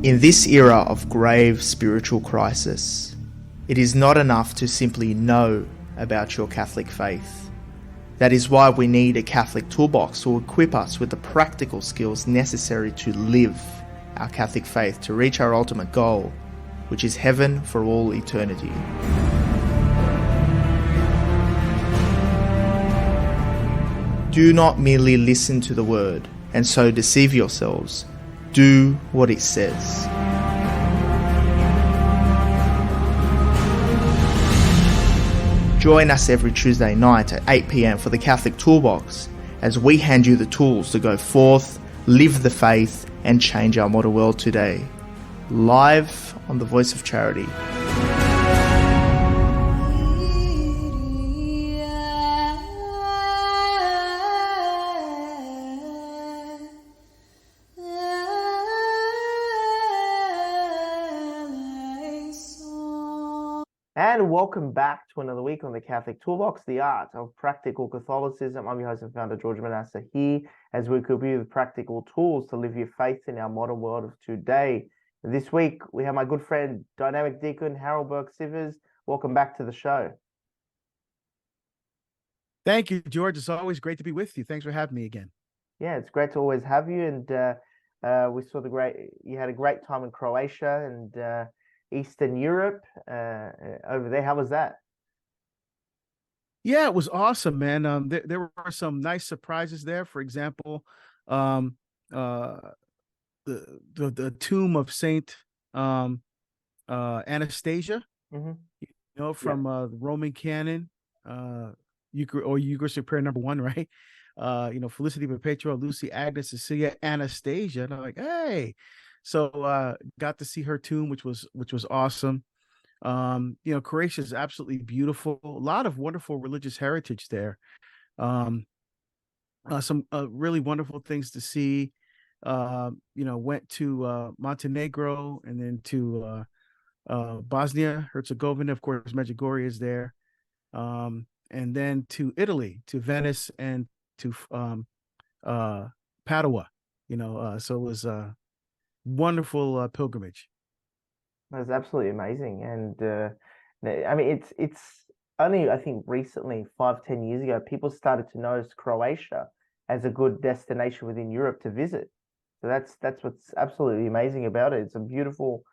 In this era of grave spiritual crisis, it is not enough to simply know about your Catholic faith. That is why we need a Catholic toolbox to equip us with the practical skills necessary to live our Catholic faith to reach our ultimate goal, which is heaven for all eternity. Do not merely listen to the word and so deceive yourselves. Do what it says. Join us every Tuesday night at 8 p.m. for the Catholic Toolbox as we hand you the tools to go forth, live the faith, and change our modern world today. Live on the Voice of Charity. And welcome back to another week on the Catholic Toolbox, the Art of Practical Catholicism. I'm your host and founder, George Manassa, here as we equip you with practical tools to live your faith in our modern world of today. This week, we have my good friend, Dynamic Deacon Harold Burke-Sivers. Welcome back to the show. Thank you, George. It's always great to be with you. Thanks for having me again. Yeah, it's great to always have you. And we saw you had a great time in Croatia and Eastern Europe over there. How was that? Yeah, it was awesome, man. There were some nice surprises there. For example, the tomb of Saint Anastasia, from the Roman canon, Eucharistic prayer number 1, right? Felicity Perpetua, Lucy, Agnes, Cecilia, Anastasia, and I'm like, hey. So got to see her tomb, which was awesome. Croatia is absolutely beautiful. A lot of wonderful religious heritage there. Some really wonderful things to see. Went to Montenegro and then to Bosnia Herzegovina. Of course, Medjugorje is there. And then to Italy, to Venice, and to Padua. So it was wonderful pilgrimage. That's absolutely amazing. And I mean, it's only, I think, recently, 5-10 years ago, people started to notice Croatia as a good destination within Europe to visit. So that's what's absolutely amazing about it. It's a beautiful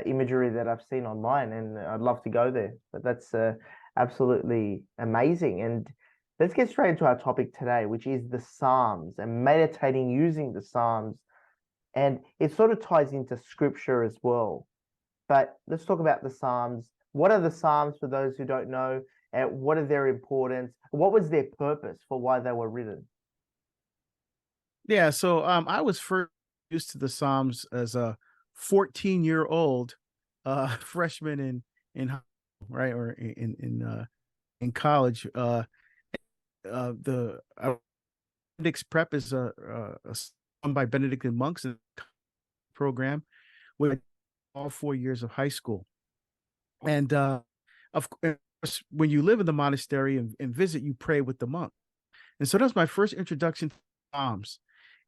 imagery that I've seen online, and I'd love to go there. But that's absolutely amazing. And let's get straight into our topic today, which is the Psalms and meditating using the Psalms. And it sort of ties into scripture as well. But let's talk about the Psalms. What are the Psalms for those who don't know? And what are their importance? What was their purpose for why they were written? Yeah, so I was first used to the Psalms as a 14-year-old freshman in right, or in college. The Benedict's Prep is a song by Benedictine monks in the program with all 4 years of high school. And of course, when you live in the monastery and visit, you pray with the monk. And so that was my first introduction to Psalms.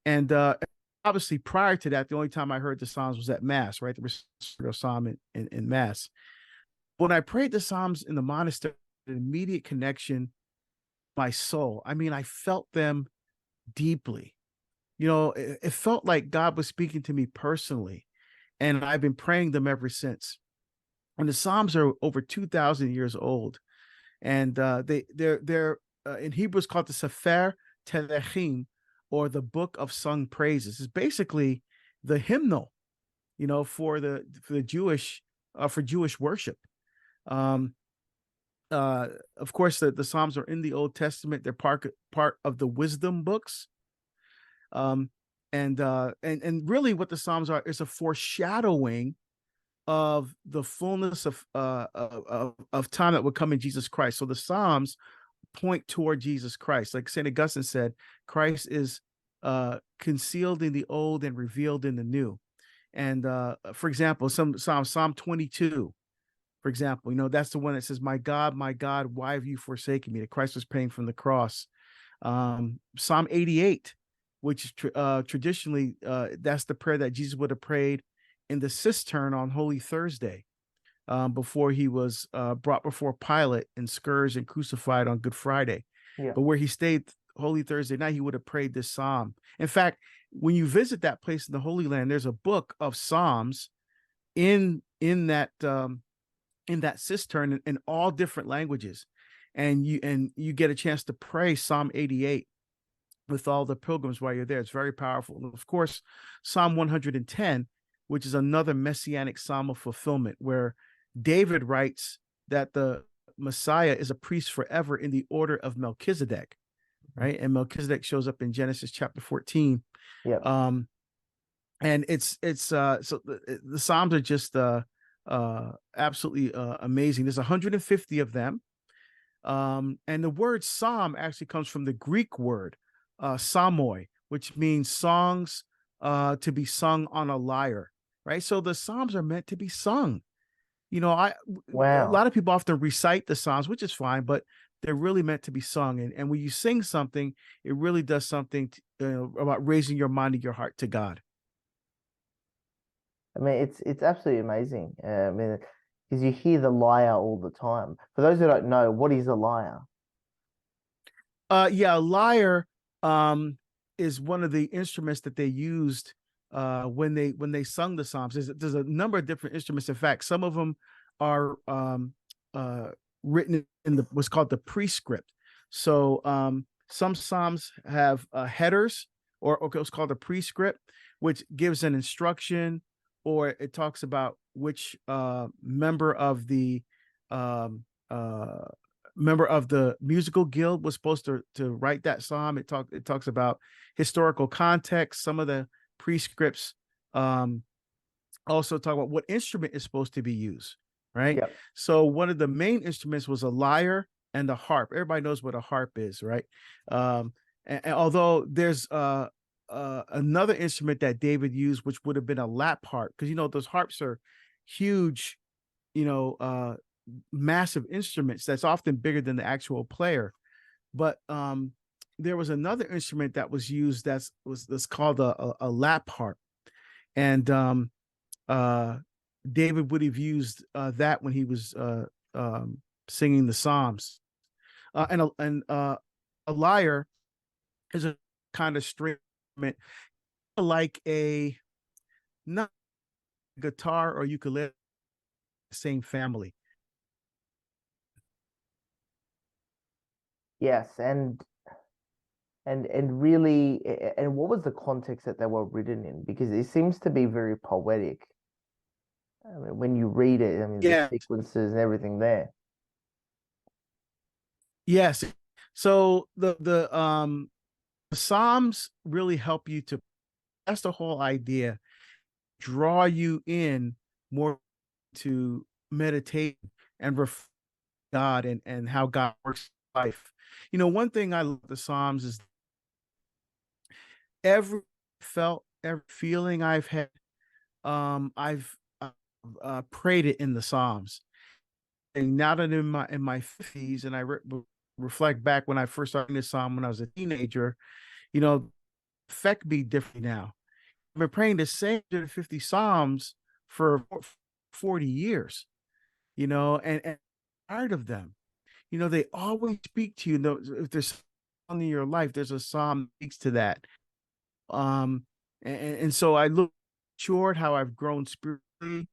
And obviously, prior to that, the only time I heard the Psalms was at Mass, right? There was a psalm in Mass. When I prayed the Psalms in the monastery, an immediate connection to my soul. I mean, I felt them deeply. It felt like God was speaking to me personally, and I've been praying them ever since. And the Psalms are over 2,000 years old, and they're in Hebrew it's called the Sefer Telechim, or the Book of Sung Praises. It's basically the hymnal, for the Jewish for Jewish worship. Of course, the Psalms are in the Old Testament. They're part of the wisdom books. And really what the Psalms are is a foreshadowing of the fullness of time that would come in Jesus Christ. So the Psalms point toward Jesus Christ. Like St. Augustine said, Christ is concealed in the old and revealed in the new. And for example, Psalm 22, for example, that's the one that says, my God, why have you forsaken me? That Christ was praying from the cross. Psalm 88, which traditionally, that's the prayer that Jesus would have prayed in the cistern on Holy Thursday, before he was brought before Pilate and scourged and crucified on Good Friday. Yeah. But where he stayed Holy Thursday night, he would have prayed this psalm. In fact, when you visit that place in the Holy Land, there's a book of psalms in that cistern in all different languages, and you get a chance to pray Psalm 88 with all the pilgrims while you're there. It's very powerful. And of course, Psalm 110, which is another messianic psalm of fulfillment, where David writes that the Messiah is a priest forever in the order of Melchizedek, right? And Melchizedek shows up in Genesis chapter 14. Yeah. And it's so the Psalms are just absolutely amazing. There's 150 of them. And the word psalm actually comes from the Greek word psalmoi, which means songs to be sung on a lyre, right? So the Psalms are meant to be sung. A Wow. lot of people often recite the Psalms, which is fine, but they're really meant to be sung. And when you sing something, it really does something about raising your mind and your heart to God. I mean, it's absolutely amazing. I mean, because you hear the lyre all the time. For those who don't know, what is a lyre? Yeah, lyre is one of the instruments that they used when they sung the Psalms. There's a number of different instruments. In fact, some of them are written in what's called the prescript. So some Psalms have headers, or what's called a prescript, which gives an instruction, or it talks about which member of the musical guild was supposed to write that psalm. It talks about historical context. Some of the prescripts also talk about what instrument is supposed to be used, right? Yeah. So one of the main instruments was a lyre and a harp. Everybody knows what a harp is, right? And although there's another instrument that David used, which would have been a lap harp, because those harps are huge, massive instruments that's often bigger than the actual player. But there was another instrument that was used that's called a lap harp, and David would have used that when he was singing the Psalms. And a lyre is a kind of string instrument, like a not guitar or ukulele, same family. Yes, and really, and what was the context that they were written in? Because it seems to be very poetic. I mean, when you read it, I mean, the Yeah. sequences and everything there. Yes. So the Psalms really help you to. That's the whole idea. Draw you in more to meditate and reflect God and how God works in life. One thing I love the Psalms is every feeling I've had, I've prayed it in the Psalms. And now that in my 50s, and I reflect back when I first started this psalm when I was a teenager, affect me differently now. I've been praying the same 50 psalms for 40 years, and tired of them. They always speak to you. If there's something in your life, there's a psalm that speaks to that. And so I look short how I've grown spiritually,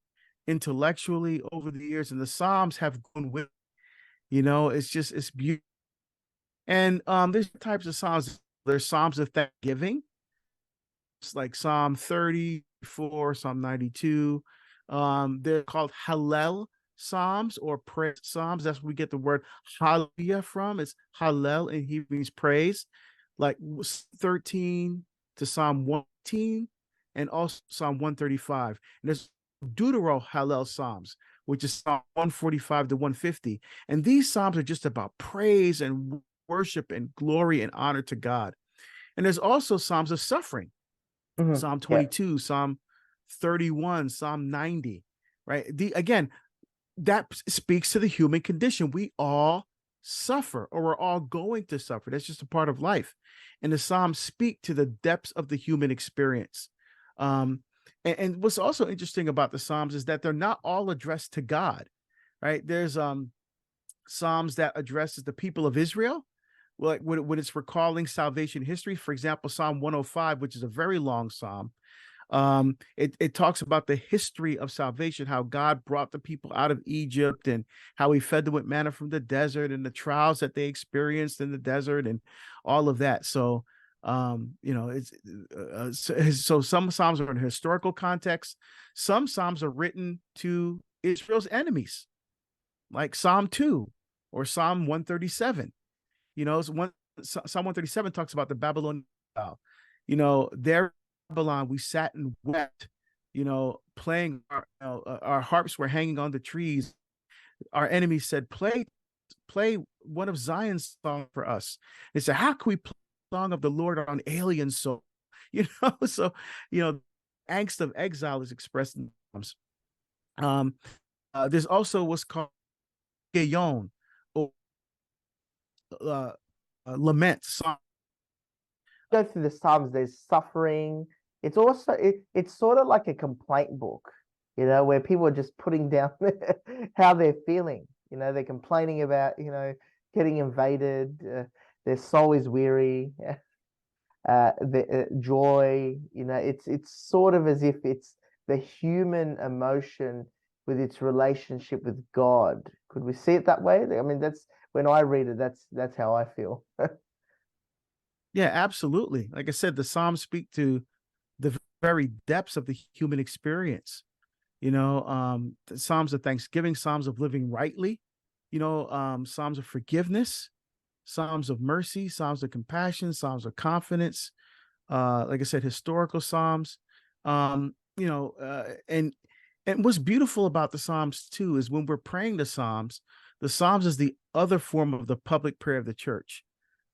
intellectually over the years, and the Psalms have grown with. It's beautiful. And there's types of Psalms. There's Psalms of thanksgiving. It's like Psalm 34, Psalm 92. They're called Hallel Psalms or praise Psalms. That's where we get the word hallelujah from. It's Hallel in Hebrew means praise, like 13 to Psalm 118 and also Psalm 135. And there's Deutero Hallel Psalms, which is Psalm 145 to 150. And these Psalms are just about praise and worship and glory and honor to God. And there's also Psalms of suffering. Psalm 22, Psalm 31, Psalm 90, right? Again, that speaks to the human condition. We all suffer, or we're all going to suffer. That's just a part of life. And the Psalms speak to the depths of the human experience. And what's also interesting about the Psalms is that they're not all addressed to God, right? There's Psalms that addresses the people of Israel, like when it's recalling salvation history. For example, Psalm 105, which is a very long psalm. It talks about the history of salvation, how God brought the people out of Egypt and how he fed them with manna from the desert and the trials that they experienced in the desert and all of that. So, it's so some Psalms are in historical context. Some Psalms are written to Israel's enemies, like Psalm 2 or Psalm 137. Psalm 137 talks about the Babylonian exile. There Babylon, we sat and wept, playing our harps were hanging on the trees. Our enemies said, play one of Zion's songs for us. They said, how can we play the song of the Lord on alien soul? So, angst of exile is expressed in Psalms. There's also what's called Gayon, or lament song. Go through the Psalms, there's suffering. It's also it's sort of like a complaint book, where people are just putting down how they're feeling. They're complaining about, getting invaded. Their soul is weary. The joy. It's sort of as if it's the human emotion with its relationship with God. Could we see it that way? I mean, that's when I read it. That's how I feel. Yeah, absolutely. Like I said, the Psalms speak to the very depths of the human experience. The Psalms of thanksgiving, Psalms of living rightly, Psalms of forgiveness, Psalms of mercy, Psalms of compassion, Psalms of confidence. Like I said, historical Psalms. And what's beautiful about the Psalms too is when we're praying the Psalms is the other form of the public prayer of the church.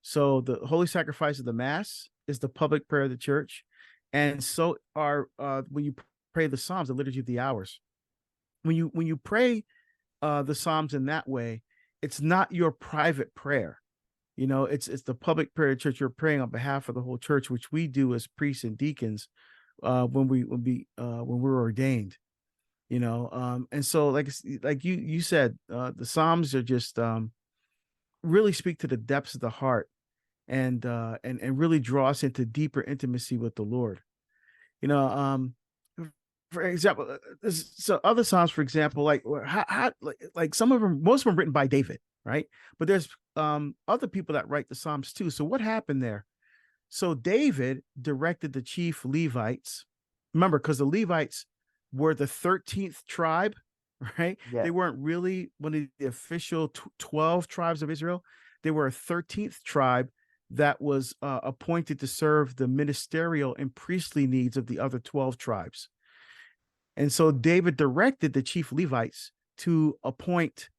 So the holy sacrifice of the Mass is the public prayer of the church, and so are when you pray the Psalms, the liturgy of the hours. When you pray the Psalms in that way, it's not your private prayer. It's the public prayer of the church. You're praying on behalf of the whole church, which we do as priests and deacons when we're ordained. And so like you said, the Psalms are just really speak to the depths of the heart and really draw us into deeper intimacy with the Lord. For example, so other Psalms, for example, like some of them, most of them written by David, right? But there's other people that write the Psalms too. So what happened there? So David directed the chief Levites. Remember, because the Levites were the 13th tribe, right? Yeah. They weren't really one of the official 12 tribes of Israel. They were a 13th tribe that was appointed to serve the ministerial and priestly needs of the other 12 tribes. And so David directed the chief Levites to appoint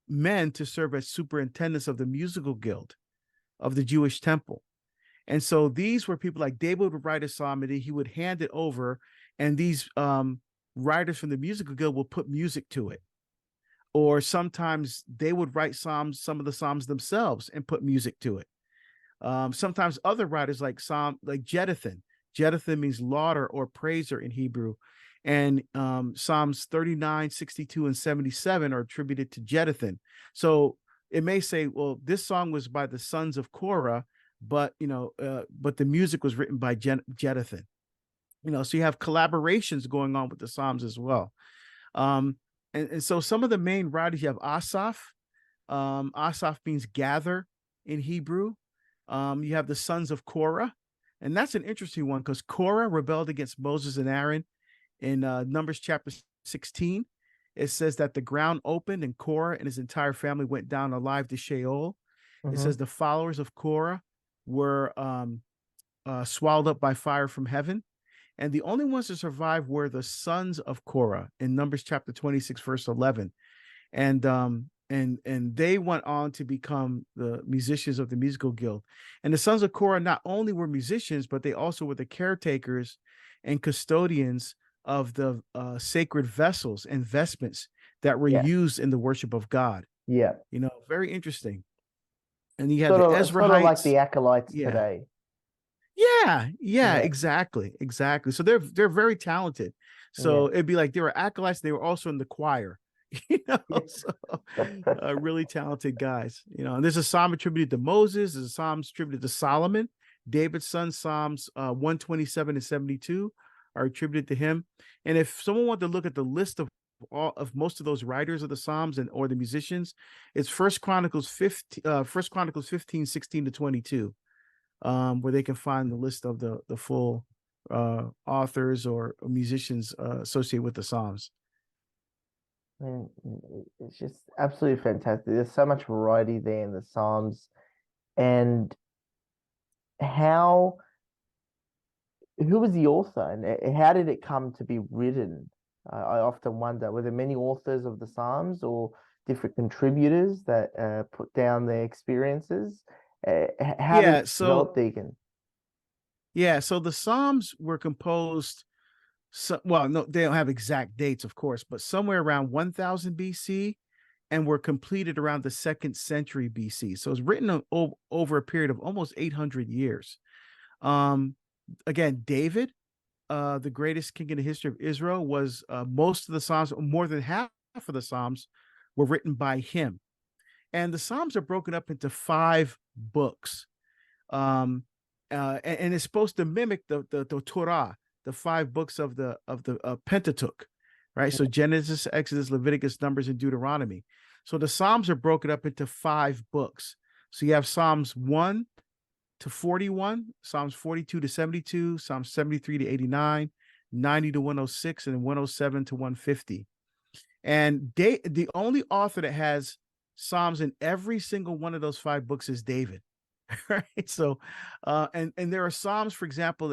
men to serve as superintendents of the musical guild of the Jewish temple. And so these were people like David would write a psalm and he would hand it over, and these writers from the musical guild will put music to it. Or sometimes they would write some of the psalms themselves and put music to it. Sometimes other writers like Jeduthun. Jeduthun means lauder or praiser in Hebrew. And Psalms 39, 62, and 77 are attributed to Jeduthun. So it may say, well, this song was by the sons of Korah, but the music was written by Jeduthun. So you have collaborations going on with the Psalms as well. And so some of the main writers, you have Asaph. Asaph means gather in Hebrew. You have the sons of Korah, and that's an interesting one because Korah rebelled against Moses and Aaron. In Numbers chapter 16, it says that the ground opened and Korah and his entire family went down alive to Sheol. It says the followers of Korah were swallowed up by fire from heaven. And the only ones to survive were the sons of Korah in Numbers chapter 26, verse 11. And they went on to become the musicians of the musical guild. And the sons of Korah not only were musicians, but they also were the caretakers and custodians of the sacred vessels and vestments that were used in the worship of God. Yeah. Very interesting. And you had sort the of like Ezrahites. the acolytes today. Yeah, Yeah, exactly. So they're very talented. yeah. So it'd be like they were acolytes, they were also in the choir, you know. So really talented guys, you know. And there's a psalm attributed to Moses, there's a psalms attributed to Solomon, David's son. Psalms 127 and 72 are attributed to him. And if someone wanted to look at the list of all of most of those writers of the psalms and or the musicians, it's First Chronicles 15, 16 to 22, where they can find the list of the full authors or musicians associated with the Psalms. I mean, it's just absolutely fantastic. There's so much variety there in the Psalms, and how who was the author and how did it come to be written? I often wonder, were there many authors of the Psalms or different contributors that put down their experiences? How did it Yeah, develop, so Deacon? so the Psalms were composed. So, well, no, they don't have exact dates, of course, but somewhere around 1000 BC, and were completed around the second century BC. So it's written over a period of almost 800 years. Um, Again, David, the greatest king in the history of Israel, was most of the Psalms, more than half of the Psalms, were written by him. And the Psalms are broken up into 5 books. And it's supposed to mimic the Torah, the 5 books of the Pentateuch, right? So Genesis, Exodus, Leviticus, Numbers, and Deuteronomy. So the Psalms are broken up into 5 books. So you have Psalms 1 to 41, Psalms 42 to 72, Psalms 73 to 89, 90 to 106, and 107 to 150. And the only author that has Psalms in every single one of those 5 books is David. Right. So and there are Psalms, for example,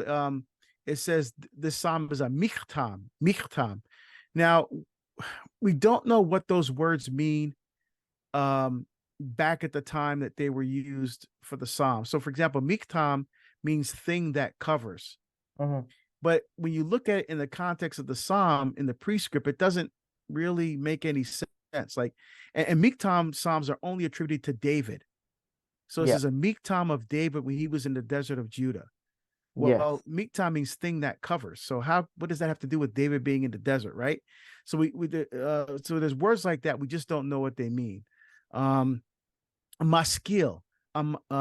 it says this Psalm is a michtam. Now, we don't know what those words mean back at the time that they were used for the Psalm. So, for example, michtam means thing that covers. Mhm. But when you look at it in the context of the Psalm in the prescript, it doesn't really make any sense. Like, and michtam Psalms are only attributed to David. So this Yeah. is a michtam of David when he was in the desert of Judah. Well, Yes. michtam means thing that covers. So what does that have to do with David being in the desert, right? So so there's words like that. We just don't know what they mean. Um, Maskil.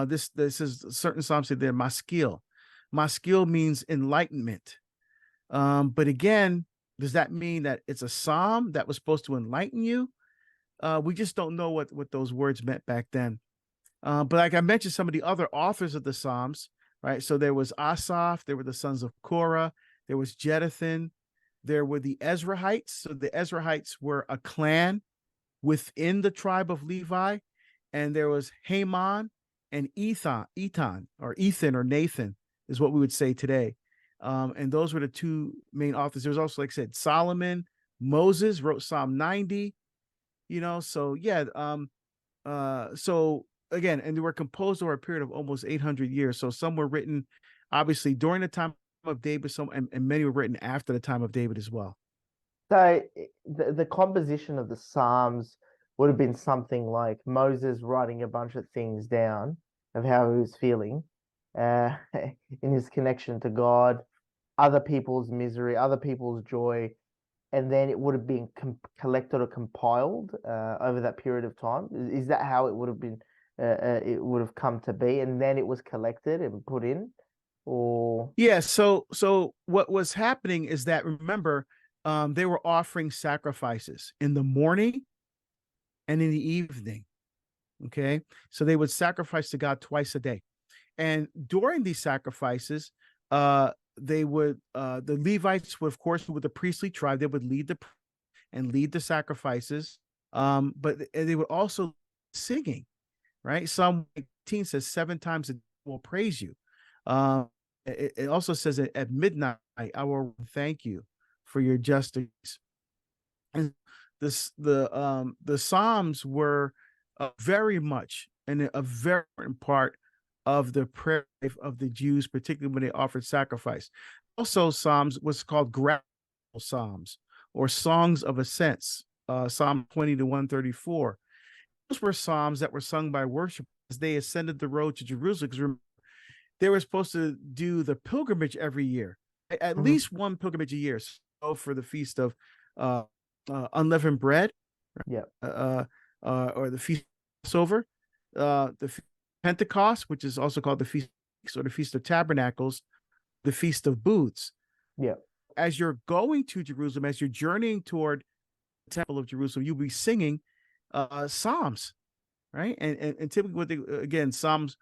This is certain Psalms say there. Maskil. Maskil means enlightenment. But again, does that mean that it's a psalm that was supposed to enlighten you? We just don't know what those words meant back then. But like I mentioned, some of the other authors of the Psalms, right? So there was Asaph, there were the sons of Korah, there was Jeduthun, there were the Ezrahites. So the Ezrahites were a clan within the tribe of Levi, and there was Haman and Ethan or Nathan is what we would say today. And those were the 2 main authors. There was also, like I said, Solomon, Moses wrote Psalm 90. You know, so yeah. So again, and they were composed over a period of almost 800 years. So some were written, obviously, during the time of David, and many were written after the time of David as well. So the composition of the Psalms would have been something like Moses writing a bunch of things down of how he was feeling uh, in his connection to God, other people's misery, other people's joy, and then it would have been collected or compiled over that period of time. Is that how it would have been? It would have come to be, and then it was collected and put in, or Yeah. So what was happening is that, remember, they were offering sacrifices in the morning and in the evening. Okay. So they would sacrifice to God twice a day. And during these sacrifices, the Levites would, of course, with the priestly tribe, they would lead the sacrifices. But they would also singing, right? Psalm 18 says 7 times a day will praise you. It also says at midnight, I will thank you for your justice. And the Psalms were very much and a very important part of the prayer life of the Jews, particularly when they offered sacrifice. Also, Psalms was called gradual Psalms or songs of ascents. Psalm 20 to 134. Those were psalms that were sung by worshipers as they ascended the road to Jerusalem. Because they were supposed to do the pilgrimage every year, at Hmm. least one pilgrimage a year. So for the feast of uh, unleavened bread, Yeah. or the feast of Passover, the Pentecost, which is also called the feast or the Feast of Tabernacles, the Feast of Booths. Yeah. As you're going to Jerusalem, as you're journeying toward the Temple of Jerusalem, you'll be singing psalms, right? And typically, what they, again, psalms,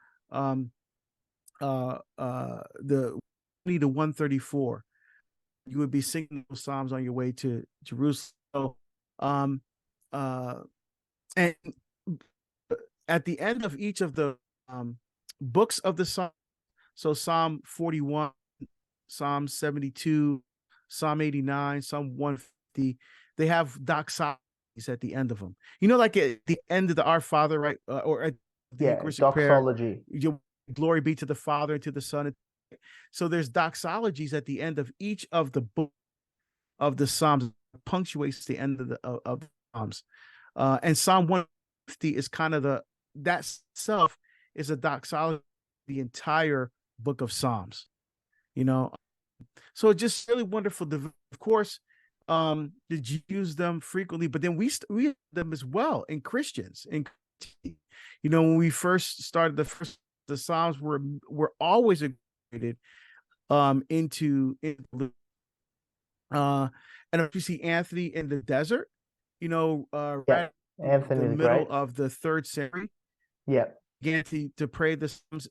the 20 to 134, you would be singing those psalms on your way to Jerusalem. So, um, uh, and at the end of each of the books of the psalm, so Psalm 41, Psalm 72, Psalm 89, Psalm 150, they have doxologies at the end of them. Like at the end of the Our Father, right? Or at the Yeah. Eucharistic prayer, Doxology. glory be to the Father and to the Son. So there's doxologies at the end of each of the book of the Psalms, punctuates the end of the Psalms. And Psalm 150 is kind of that itself is a doxology, the entire book of Psalms, you know. So just really wonderful. Of course, did you use them frequently? But then we use them as well in Christians. When we first started the Psalms were always integrated into uh and if you see Anthony in the desert, Yeah. right in the Anthony the middle Great. of the 3rd century, Yeah. began to pray the Psalms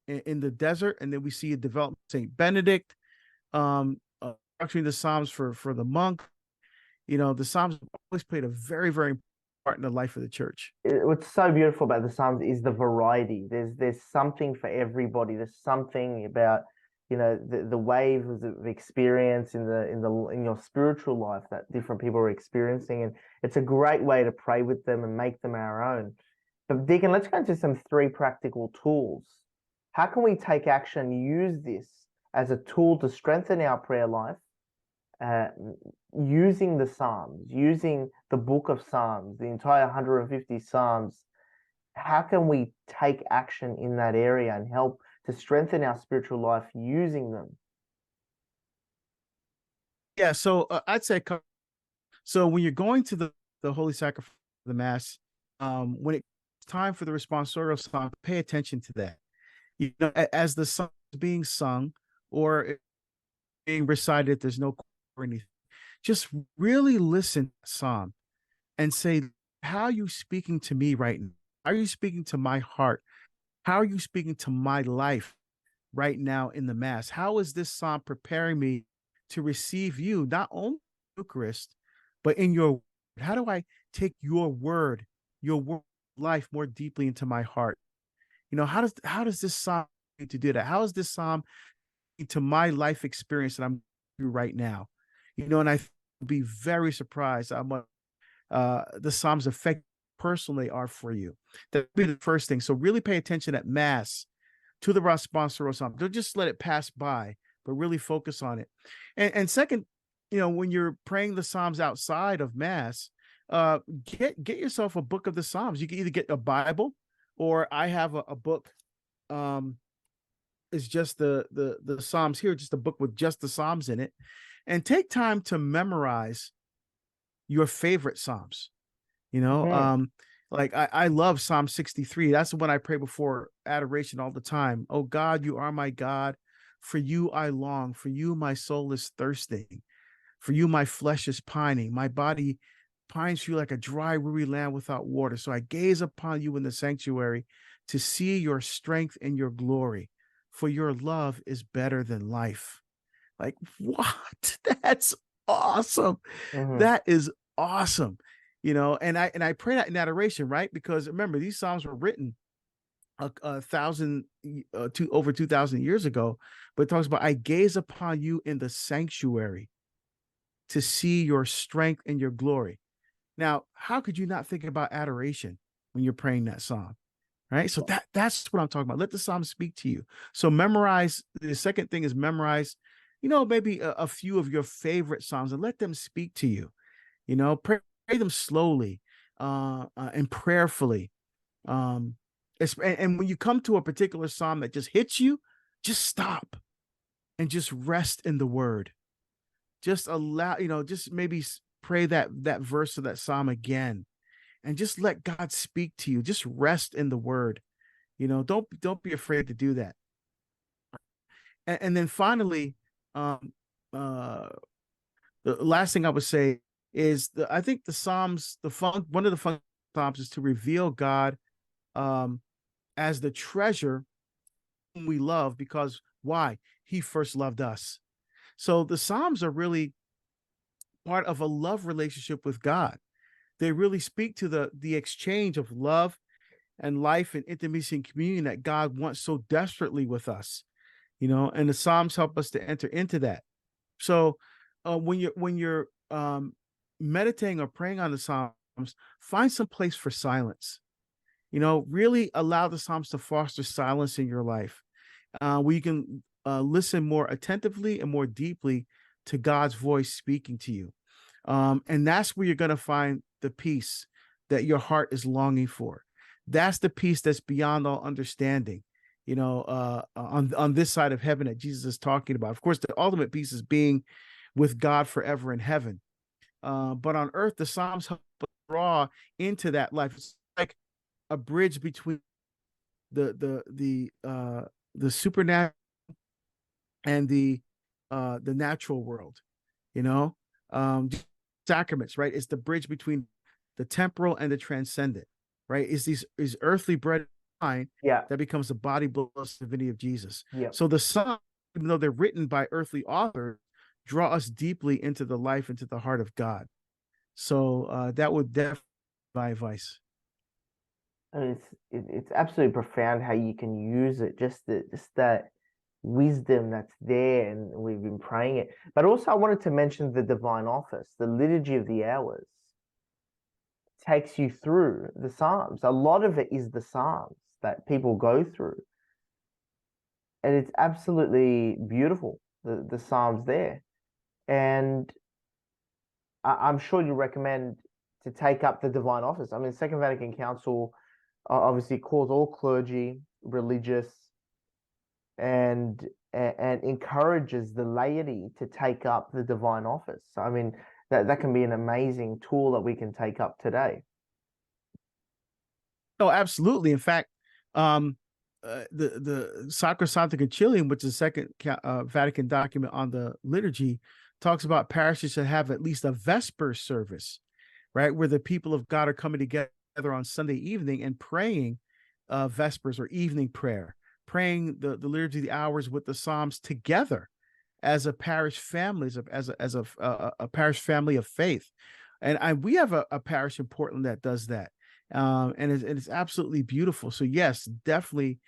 in the desert, and then we see it develop Saint Benedict, structuring the Psalms for the monk. The Psalms have always played a very, very important part in the life of the church. What's so beautiful about the Psalms is the variety. There's something for everybody. There's something about the waves of experience in your spiritual life that different people are experiencing, and it's a great way to pray with them and make them our own. But Deacon, let's go into some 3 practical tools. How can we take action, use this as a tool to strengthen our prayer life, uh, using the Psalms, using the book of Psalms, the entire 150 Psalms? How can we take action in that area and help to strengthen our spiritual life using them? Yeah, so I'd say so. When you're going to the Holy Sacrifice, the Mass, when it's time for the responsorial song, pay attention to that. As the song is being sung or being recited, there's no or anything. Just really listen to the psalm and say, how are you speaking to me right now? How are you speaking to my heart? How are you speaking to my life right now in the Mass? How is this psalm preparing me to receive you, not only in the Eucharist, but in your word? How do I take your word life more deeply into my heart? How does this psalm need to do that? How is this psalm to my life experience that I'm through right now? And I would be very surprised how much the psalms affect personally are for you. That'd be the first thing. So really pay attention at Mass to the responsorial psalm. Don't just let it pass by, but really focus on it. And second, when you're praying the psalms outside of Mass, get yourself a book of the Psalms. You can either get a Bible, or I have a book. It's just the Psalms here, just a book with just the Psalms in it, and take time to memorize your favorite Psalms. Mm-hmm. Like I love Psalm 63. That's the one I pray before adoration all the time. Oh God, you are my God. For you I long. For you my soul is thirsting. For you my flesh is pining. My body pines for you like a dry, weary land without water. So I gaze upon you in the sanctuary to see your strength and your glory. For your love is better than life. Like, what? That's awesome. Mm-hmm. That is awesome. And I pray that in adoration, right? Because remember, these Psalms were written a thousand to over 2,000 years ago, but it talks about, I gaze upon you in the sanctuary to see your strength and your glory. Now, how could you not think about adoration when you're praying that psalm? Right. So that's what I'm talking about. Let the psalm speak to you. So memorize. The second thing is memorize, maybe a few of your favorite psalms and let them speak to you. Pray them slowly and prayerfully. And when you come to a particular psalm that just hits you, just stop and just rest in the word. Just allow, just maybe pray that verse of that psalm again, and just let God speak to you. Just rest in the word. Don't be afraid to do that. And then finally, um, uh, the last thing I would say is I think the Psalms, one of the fun Psalms is to reveal God um, as the treasure whom we love, because why? He first loved us. So the Psalms are really part of a love relationship with God. They really speak to the exchange of love and life and intimacy and communion that God wants so desperately with us. And the Psalms help us to enter into that. So when you're meditating or praying on the Psalms, find some place for silence. Really allow the Psalms to foster silence in your life, where you can listen more attentively and more deeply to God's voice speaking to you. And that's where you're going to find the peace that your heart is longing for. That's the peace that's beyond all understanding, on this side of heaven that Jesus is talking about. Of course, the ultimate peace is being with God forever in heaven. But on earth, the Psalms help draw into that life. It's like a bridge between the supernatural and the natural world. you know Sacraments, right? It's the bridge between the temporal and the transcendent, right? Is earthly bread and wine Yeah. that becomes the body, blood, divinity of Jesus. Yeah. So the Psalms, even though they're written by earthly authors, draw us deeply into the life, into the heart of God. So that would definitely be my advice. I mean, it's absolutely profound how you can use it, just that wisdom that's there, and we've been praying it. But also, I wanted to mention the divine office, the liturgy of the hours takes you through the Psalms. A lot of it is the Psalms that people go through, and it's absolutely beautiful. The Psalms there, and I'm sure you recommend to take up the divine office. I mean, Second Vatican Council obviously calls all clergy religious, and encourages the laity to take up the divine office. So, I mean, that can be an amazing tool that we can take up today. Oh, absolutely. In fact, the Sacrosancta Concilium, which is the second Vatican document on the liturgy, talks about parishes should have at least a Vesper service, right, where the people of God are coming together on Sunday evening and praying Vespers or evening prayer, praying the liturgy of the hours with the Psalms together as a parish family, as a parish family of faith. And we have a parish in Portland that does that. And it's absolutely beautiful. So yes, definitely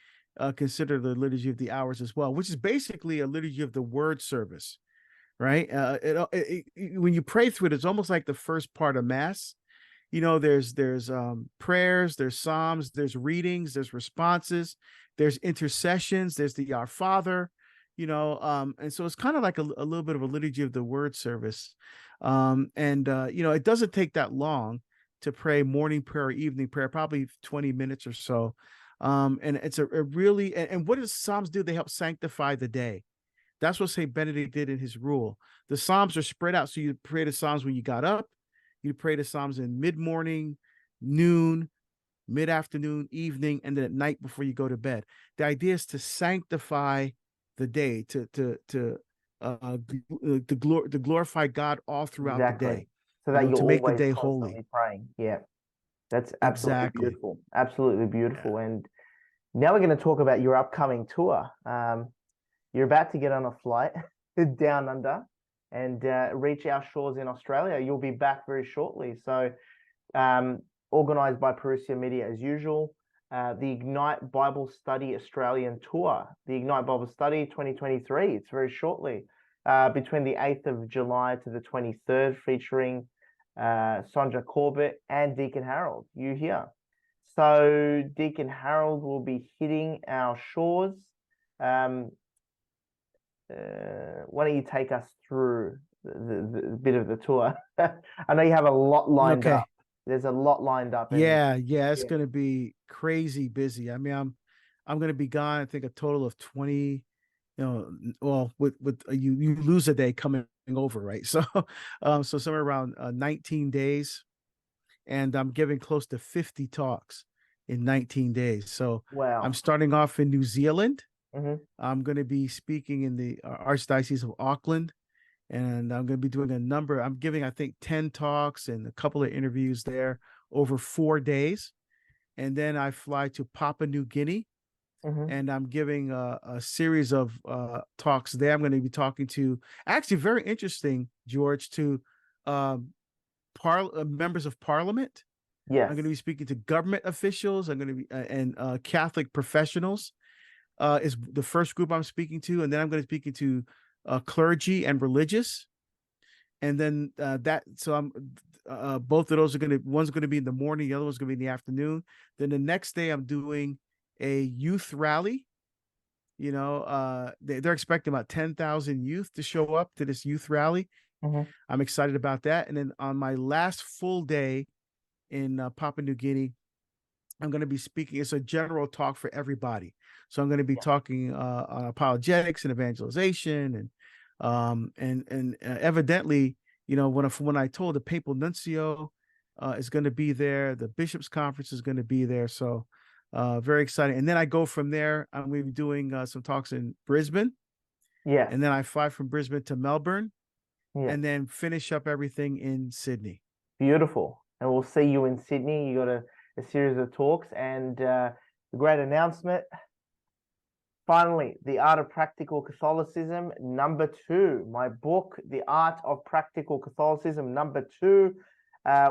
consider the liturgy of the hours as well, which is basically a liturgy of the word service, right? When you pray through it, it's almost like the first part of Mass. There's prayers, there's psalms, there's readings, there's responses, there's intercessions, there's the Our Father, and so it's kind of like a little bit of a liturgy of the word service. It doesn't take that long to pray morning prayer or evening prayer, probably 20 minutes or so. And it's a really, and what does Psalms do? They help sanctify the day. That's what St. Benedict did in his rule. The Psalms are spread out. So you pray the Psalms when you got up, you pray the Psalms in mid-morning, noon, mid-afternoon, evening, and then at night before you go to bed. The idea is to sanctify the day, to glorify God all throughout the day. So that you're to make the always day constantly holy. praying. Yeah, that's absolutely Exactly. beautiful. Absolutely beautiful. Yeah. And now we're going to talk about your upcoming tour. You're about to get on a flight down under and reach our shores in Australia. You'll be back very shortly. So, organized by Parousia Media as usual. The Ignite Bible Study Australian Tour, the Ignite Bible Study 2023. It's very shortly, between the 8th of July to the 23rd, featuring Sonja Corbett and Deacon Harold. You here. So Deacon Harold will be hitting our shores. Why don't you take us through the bit of the tour? I know you have a lot lined up. There's a lot lined up. Yeah, it's going to be crazy busy. I mean, I'm going to be gone, I think, a total of well, with you lose a day coming over, right? So, so somewhere around 19 days, and I'm giving close to 50 talks in 19 days. So I'm Wow. starting off in New Zealand. Hmm. I'm going to be speaking in the Archdiocese of Auckland, and I'm going to be doing I'm giving, I think, 10 talks and a couple of interviews there over 4 days. And then I fly to Papua New Guinea, Hmm. and I'm giving a series of talks there. I'm going to be talking to, actually, very interesting, George, to um, members of parliament. I'm going to Yes. be speaking to government officials. I'm going to be and Catholic professionals is the first group I'm speaking to, and then I'm going to be speaking to clergy and religious, and then I'm both of those are going to, one's going to be in the morning, the other one's going to be in the afternoon. Then the next day I'm doing a youth rally. They're expecting about 10,000 youth to show up to this youth rally. Hmm. I'm excited about that. And then on my last full day in Papua New Guinea, I'm going to be speaking. It's a general talk for everybody. So I'm going to be Yeah. talking on apologetics and evangelization, and evidently, when I told the papal nuncio is going to be there, the bishops conference is going to be there. So very exciting. And then I go from there. I'm going to be doing some talks in Brisbane, Yes. and then I fly from Brisbane to Melbourne, Yes. and then finish up everything in Sydney. Beautiful. And we'll see you in Sydney. You got a series of talks and a great announcement. Finally, The Art of Practical Catholicism, #2. My book, The Art of Practical Catholicism, #2,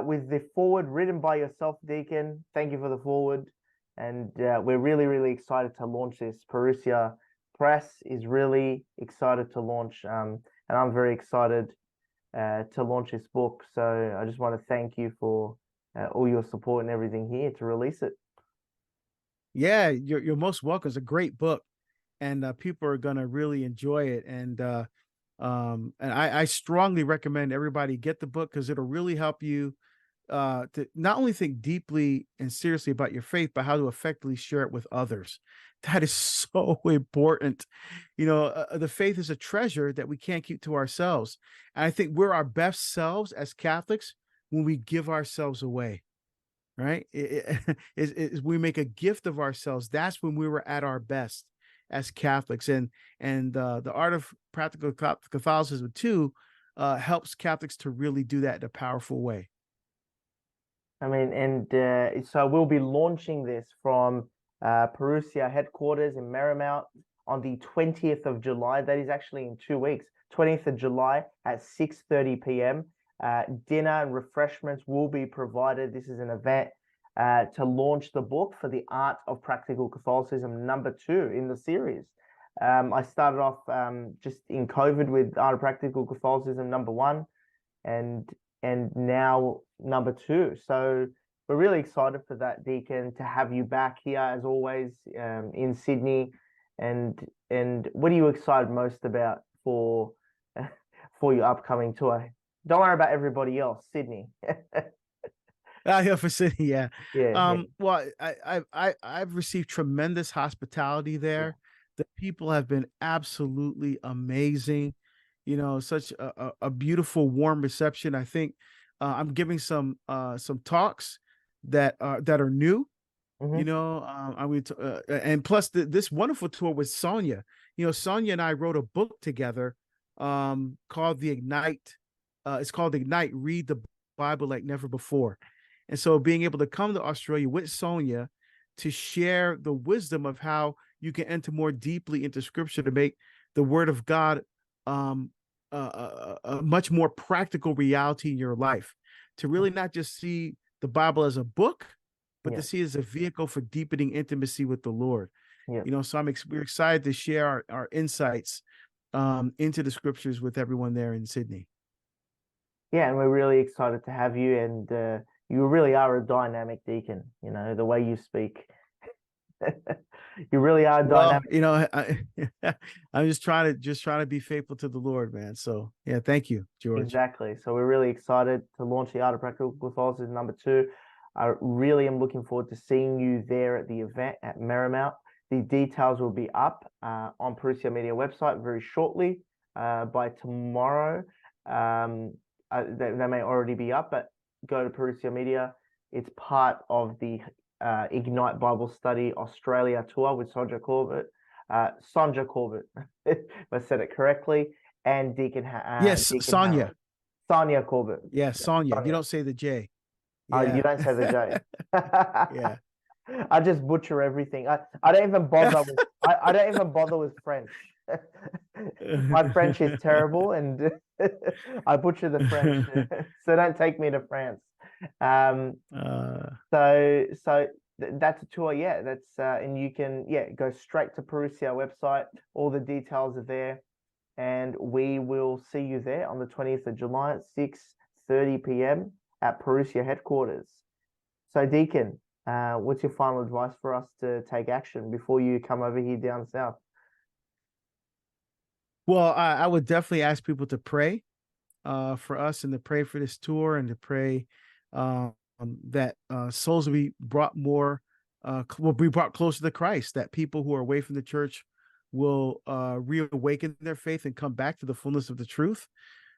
with the foreword written by yourself, Deacon. Thank you for the foreword. And we're really, really excited to launch this. Parousia Press is really excited to launch, and I'm very excited to launch this book. So I just want to thank you for all your support and everything here to release it. Yeah, you're most welcome. It's a great book, and people are gonna really enjoy it. And I strongly recommend everybody get the book, because it'll really help you to not only think deeply and seriously about your faith, but how to effectively share it with others. That is so important. The faith is a treasure that we can't keep to ourselves. And I think we're our best selves as Catholics when we give ourselves away, right? We make a gift of ourselves. That's when we were at our best as Catholics. And the Art of Practical Catholicism too helps Catholics to really do that in a powerful way. I mean, and so we'll be launching this from Parousia headquarters in Marymount on the 20th of July. That is actually in 2 weeks, 20th of July at 6:30 p.m. Dinner and refreshments will be provided. This is an event to launch the book for the Art of Practical Catholicism, #2 in the series. I started off just in COVID with Art of Practical Catholicism #1, and now #2. So we're really excited for that, Deacon, to have you back here as always in Sydney. And what are you excited most about for for your upcoming tour? Don't worry about everybody else, Sydney. Yeah, for Sydney, yeah. Yeah, yeah, Well, I've received tremendous hospitality yeah. there. The people have been absolutely amazing. Such a beautiful, warm reception. I think I'm giving some talks that are new. Hmm. I would, and plus this wonderful tour with Sonia. Sonia and I wrote a book together, called the Ignite. It's called Ignite. Read the Bible like never before. And so being able to come to Australia with Sonia to share the wisdom of how you can enter more deeply into Scripture to make the Word of God um, a much more practical reality in your life. To really not just see the Bible as a book, but to Yeah, see it as a vehicle for deepening intimacy with the Lord. yeah. So we're excited to share our insights into the Scriptures with everyone there in Sydney. Yeah, and we're really excited to have you. And you really are a dynamic deacon, the way you speak. You really are Well, dynamic. I'm just trying to be faithful to the Lord, man. So yeah, thank you, George. Exactly. So we're really excited to launch the Art of Practical Catholicism #2. I really am looking forward to seeing you there at the event at Marymount. The details will be up on Parousia Media website very shortly. By tomorrow, they may already be up, but go to Parousia Media. It's part of the Ignite Bible Study Australia tour with Sonja Corbett. If I said it correctly, and Deacon Deacon Sonia. Sonia Corbett. Yeah, Sonia. Sonia. You don't say the J. Oh, you don't say the J. Yeah. I just butcher everything. I don't even bother with I don't even bother with French. My French is terrible, and I butcher the French. So don't take me to France. So that's a tour. Yeah, that's and you can go straight to Parousia website. All the details are there, and we will see you there on the 20th of July at 6:30 p.m. at Parousia headquarters. So Deacon, what's your final advice for us to take action before you come over here down south? Well, I would definitely ask people to pray for us, and to pray for this tour, and to pray that souls will be brought closer to Christ, that people who are away from the church will reawaken their faith and come back to the fullness of the truth,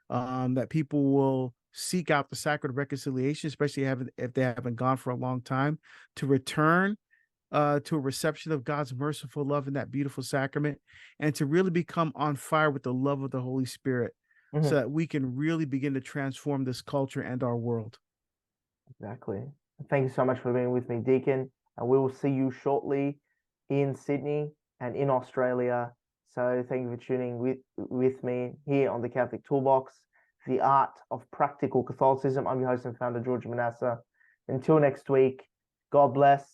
that people will seek out the sacrament of reconciliation, especially if they haven't gone for a long time, to return to a reception of God's merciful love in that beautiful sacrament, and to really become on fire with the love of the Holy Spirit, so that we can really begin to transform this culture and our world. Exactly. Thank you so much for being with me, Deacon. And we will see you shortly in Sydney and in Australia. So thank you for tuning with me here on the Catholic Toolbox, the Art of Practical Catholicism. I'm your host and founder, George Manassa. Until next week, God bless,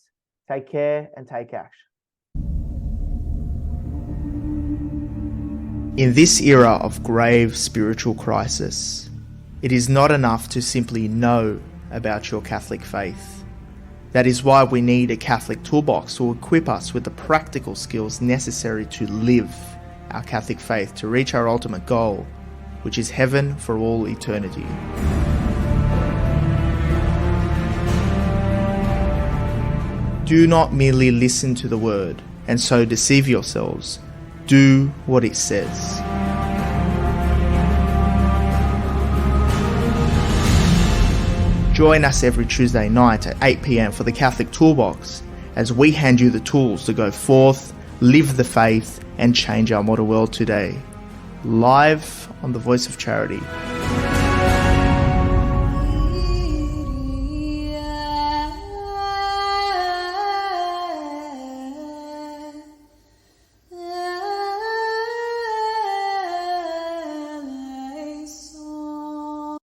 take care, and take action. In this era of grave spiritual crisis, it is not enough to simply know about your Catholic faith. That is why we need a Catholic toolbox to equip us with the practical skills necessary to live our Catholic faith to reach our ultimate goal, which is heaven for all eternity. Do not merely listen to the word and so deceive yourselves. Do what it says. Join us every Tuesday night at 8 p.m. for the Catholic Toolbox, as we hand you the tools to go forth, live the faith, and change our modern world today. Live on the Voice of Charity.